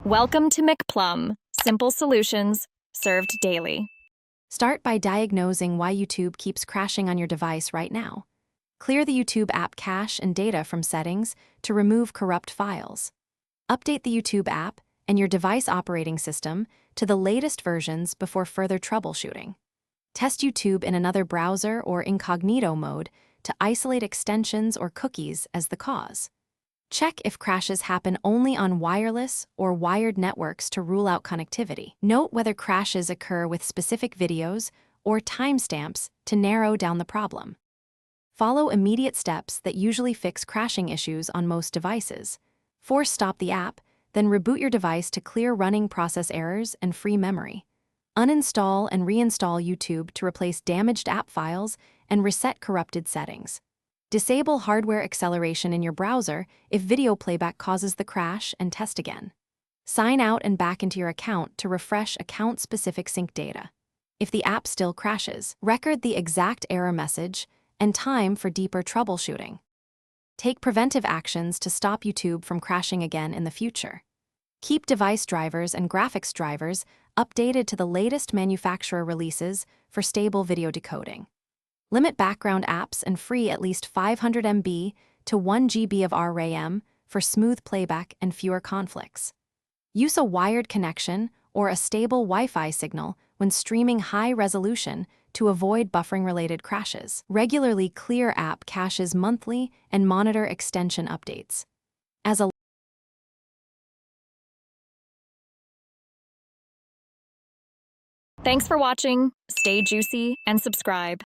Welcome to McPlum, simple solutions served daily. Start by diagnosing why YouTube keeps crashing on your device right now. Clear the YouTube app cache and data from settings to remove corrupt files. Update the YouTube app and your device operating system to the latest versions before further troubleshooting. Test YouTube in another browser or incognito mode to isolate extensions or cookies as the cause. Check if crashes happen only on wireless or wired networks to rule out connectivity. Note whether crashes occur with specific videos or timestamps to narrow down the problem. Follow immediate steps that usually fix crashing issues on most devices. Force stop the app, then reboot your device to clear running process errors and free memory. Uninstall and reinstall YouTube to replace damaged app files and reset corrupted settings. Disable hardware acceleration in your browser if video playback causes the crash and test again. Sign out and back into your account to refresh account-specific sync data. If the app still crashes, record the exact error message and time for deeper troubleshooting. Take preventive actions to stop YouTube from crashing again in the future. Keep device drivers and graphics drivers updated to the latest manufacturer releases for stable video decoding. Limit background apps and free at least 500 MB to 1 GB of RAM for smooth playback and fewer conflicts. Use a wired connection or a stable Wi-Fi signal when streaming high resolution to avoid buffering-related crashes. Regularly clear app caches monthly and monitor extension updates. Thanks for watching. Stay juicy and subscribe.